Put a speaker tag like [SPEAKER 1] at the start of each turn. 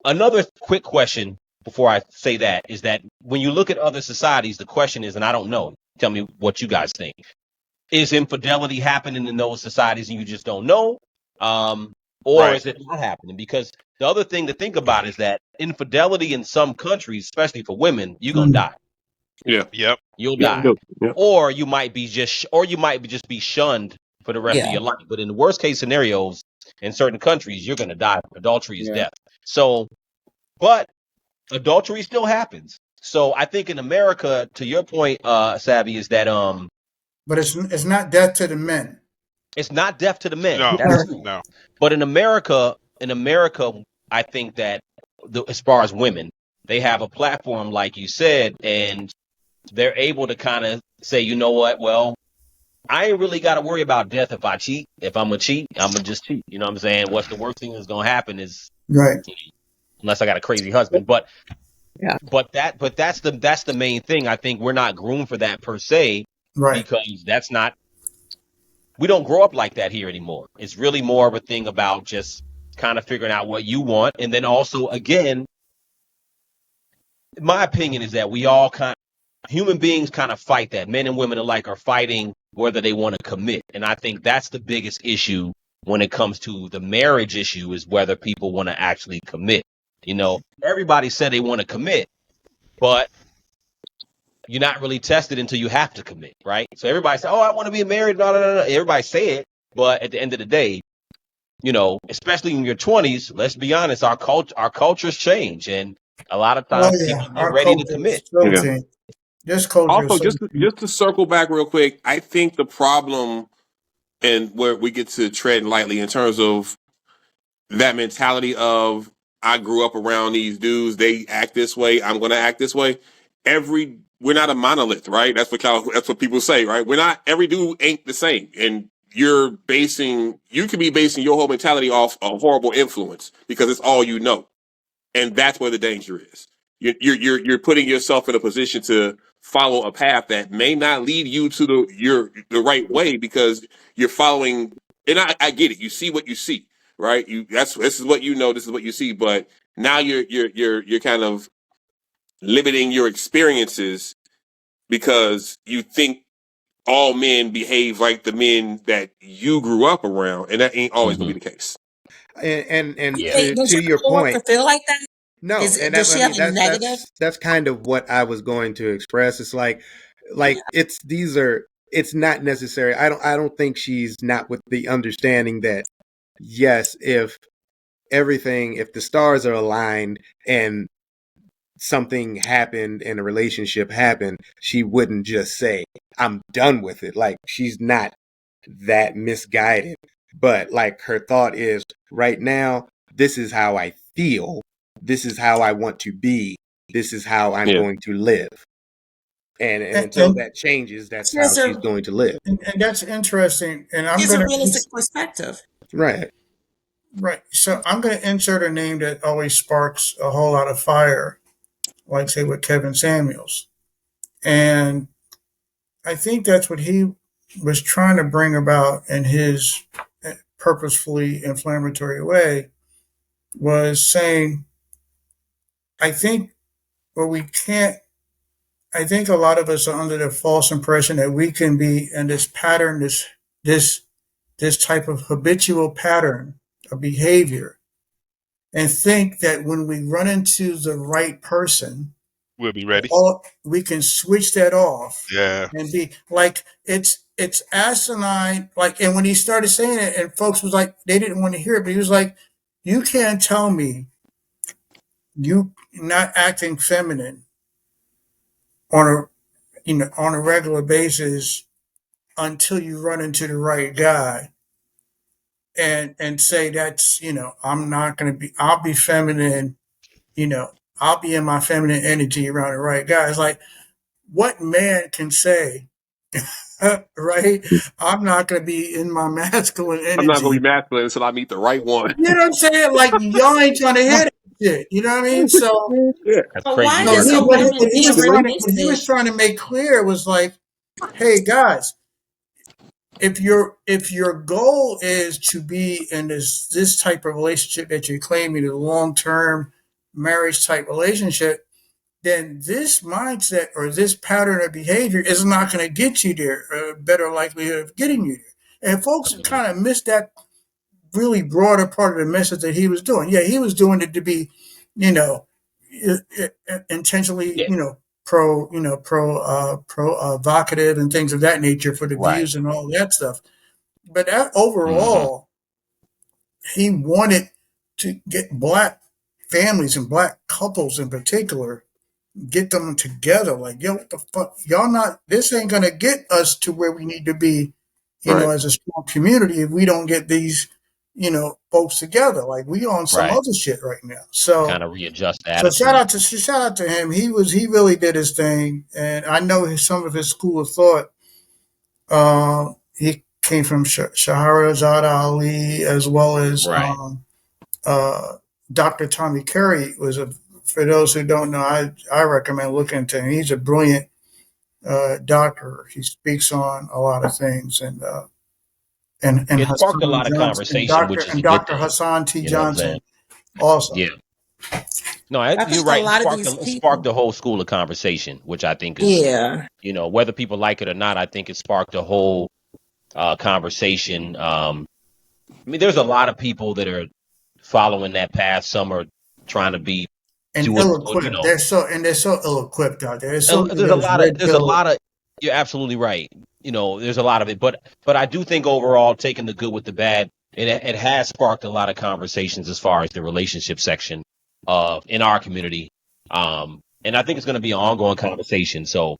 [SPEAKER 1] another quick question before I say that is that when you look at other societies, the question is, and I don't know, tell me what you guys think. Is infidelity happening in those societies and you just don't know? Or
[SPEAKER 2] Right.
[SPEAKER 1] is it not happening? Because the other thing to think about is that infidelity in some countries, especially for women, you're gonna die.
[SPEAKER 3] Yeah.
[SPEAKER 2] Yep.
[SPEAKER 1] You'll
[SPEAKER 3] Yeah.
[SPEAKER 1] die.
[SPEAKER 3] Yeah.
[SPEAKER 1] Or you might be just be shunned for the rest of your life. But in the worst case scenarios, in certain countries, you're gonna die. Adultery is
[SPEAKER 4] Yeah.
[SPEAKER 1] death. So, but adultery still happens. So I think in America, to your point, Savvy, is that
[SPEAKER 5] But it's not death to the men.
[SPEAKER 1] it's not death to the men.
[SPEAKER 2] No.
[SPEAKER 1] That's true.
[SPEAKER 2] No.
[SPEAKER 1] But in America, I think that as far as women, they have a platform, like you said, and they're able to kind of say, you know what, well, I ain't really got to worry about death if I cheat. If I'm gonna cheat, I'm gonna just cheat. You know what I'm saying? What's the worst thing that's gonna happen is
[SPEAKER 5] Right.
[SPEAKER 1] unless I got a crazy husband. But
[SPEAKER 6] Yeah.
[SPEAKER 1] that's the main thing. I think we're not groomed for that per se,
[SPEAKER 5] Right.
[SPEAKER 1] because we don't grow up like that here anymore. It's really more of a thing about just kind of figuring out what you want. And then also, again, my opinion is that human beings kind of fight that. Men and women alike are fighting whether they want to commit. And I think that's the biggest issue when it comes to the marriage issue, is whether people want to actually commit. You know, everybody said they want to commit, but you're not really tested until you have to commit, right? So everybody say, "Oh, I want to be married." No. Everybody say it, but at the end of the day, you know, especially in your 20s, let's be honest, our cultures change, and a lot of
[SPEAKER 5] Oh
[SPEAKER 1] times
[SPEAKER 5] yeah,
[SPEAKER 1] people get
[SPEAKER 5] our
[SPEAKER 1] ready to
[SPEAKER 5] culture
[SPEAKER 1] commit.
[SPEAKER 5] is so
[SPEAKER 3] Yeah.
[SPEAKER 5] changed. This culture
[SPEAKER 3] Also,
[SPEAKER 5] is so
[SPEAKER 3] just to circle back real quick, I think the problem, and where we get to tread lightly in terms of that mentality of, I grew up around these dudes, they act this way, I'm going to act this way. We're not a monolith, right? That's what people say, right? Every dude ain't the same, and you could be basing your whole mentality off a horrible influence because it's all you know, and that's where the danger is. You're putting yourself in a position to follow a path that may not lead you to the right way because you're following. And I get it. You see what you see, right? This is what you know. This is what you see. But now you're kind of limiting your experiences because you think all men behave like the men that you grew up around, and that ain't always gonna be the case.
[SPEAKER 6] And
[SPEAKER 1] Yeah.
[SPEAKER 7] Does
[SPEAKER 6] to
[SPEAKER 7] your
[SPEAKER 6] your
[SPEAKER 7] coworker
[SPEAKER 6] point,
[SPEAKER 7] feel like that?
[SPEAKER 6] no, and
[SPEAKER 7] Does
[SPEAKER 6] I
[SPEAKER 7] she
[SPEAKER 6] mean
[SPEAKER 7] have a negative?
[SPEAKER 6] that's kind of what I was going to express. It's like it's not necessary. I don't think she's not with the understanding that yes, if the stars are aligned and something happened and a relationship happened, she wouldn't just say, I'm done with it. Like, she's not that misguided. But like, her thought is, right now, this is how I feel. This is how I want to be. This is how I'm
[SPEAKER 3] Yeah.
[SPEAKER 6] going to live. And
[SPEAKER 5] And,
[SPEAKER 6] until
[SPEAKER 5] and,
[SPEAKER 6] that changes, that's
[SPEAKER 7] She
[SPEAKER 6] how
[SPEAKER 7] has
[SPEAKER 6] she's
[SPEAKER 7] a,
[SPEAKER 6] going to live.
[SPEAKER 5] and that's interesting. And I'm
[SPEAKER 7] she has a
[SPEAKER 5] gonna
[SPEAKER 7] realistic perspective.
[SPEAKER 6] Right.
[SPEAKER 5] right. So I'm gonna insert a name that always sparks a whole lot of fire, like say with Kevin Samuels. And I think that's what he was trying to bring about in his purposefully inflammatory way, was saying, I think what we can't, I think a lot of us are under the false impression that we can be in this pattern, this, this type of habitual pattern of behavior, and think that when we run into the right person,
[SPEAKER 2] We'll be ready.
[SPEAKER 5] we can switch that off
[SPEAKER 2] Yeah.
[SPEAKER 5] and be like, it's asinine. Like, and when he started saying it, and folks was like, they didn't want to hear it, but he was like, you can't tell me you not acting feminine on a on a regular basis until you run into the right guy, and say that's, I'm not going to be, I'll be feminine, I'll be in my feminine energy around the right guy. It's like, what man can say, right? I'm not going to be in my masculine energy.
[SPEAKER 3] I'm not gonna be masculine until I meet the right one.
[SPEAKER 5] You know what I'm saying? Like, y'all ain't trying to hear that shit. You know what I mean? So,
[SPEAKER 3] Yeah.
[SPEAKER 1] That's
[SPEAKER 7] But
[SPEAKER 1] crazy
[SPEAKER 7] why
[SPEAKER 5] so
[SPEAKER 1] work.
[SPEAKER 7] does a
[SPEAKER 5] what
[SPEAKER 7] woman
[SPEAKER 5] he
[SPEAKER 7] being
[SPEAKER 5] was
[SPEAKER 7] released
[SPEAKER 5] trying to make clear was like, hey guys, if your goal is to be in this type of relationship that you're claiming is long term, marriage type relationship, then this mindset or this pattern of behavior is not going to get you there, or a better likelihood of getting you there. And folks kind of missed that really broader part of the message that he was doing. Yeah, he was doing it to be, you know, intentionally,
[SPEAKER 1] Yeah.
[SPEAKER 5] Provocative and things of that nature for the
[SPEAKER 1] Right.
[SPEAKER 5] views and all that stuff. But overall, he wanted to get black families and black couples in particular, get them together. Like, yo, what the fuck? Y'all not, this ain't going to get us to where we need to be, as a strong community if we don't get these, folks together. Like, we on some
[SPEAKER 1] Right.
[SPEAKER 5] other shit right now. So,
[SPEAKER 1] Kind of readjust the
[SPEAKER 5] so
[SPEAKER 1] attitude.
[SPEAKER 5] shout out to him. He really did his thing. And I know some of his school of thought, he came from Shahrazad Ali as well as,
[SPEAKER 1] Right.
[SPEAKER 5] Dr. Tommy Carey was for those who don't know, I recommend looking into him. He's a brilliant doctor. He speaks on a lot of things, and
[SPEAKER 1] It sparked a
[SPEAKER 5] Hassan
[SPEAKER 1] lot of
[SPEAKER 5] Johnson,
[SPEAKER 1] conversation, which is a good
[SPEAKER 5] Dr.
[SPEAKER 1] thing.
[SPEAKER 5] Hassan T.
[SPEAKER 1] You know what I'm
[SPEAKER 5] Johnson
[SPEAKER 1] saying?
[SPEAKER 5] also.
[SPEAKER 1] Yeah. No,
[SPEAKER 2] I
[SPEAKER 1] you're
[SPEAKER 2] think a
[SPEAKER 1] right.
[SPEAKER 2] lot of
[SPEAKER 1] It
[SPEAKER 2] these
[SPEAKER 1] sparked
[SPEAKER 2] people,
[SPEAKER 1] the whole school of conversation, which I think is,
[SPEAKER 2] yeah,
[SPEAKER 1] whether people like it or not, I think it sparked a whole conversation. I mean, there's a lot of people that are following that path. Some are trying to be
[SPEAKER 5] And
[SPEAKER 1] doing,
[SPEAKER 5] ill-equipped. They're so ill-equipped out there. There's so many
[SPEAKER 1] there's
[SPEAKER 5] of those red
[SPEAKER 1] a
[SPEAKER 5] pill.
[SPEAKER 1] lot of, you're absolutely right. There's a lot of it, but I do think overall, taking the good with the bad, it has sparked a lot of conversations as far as the relationship section in our community. And I think it's going to be an ongoing conversation. So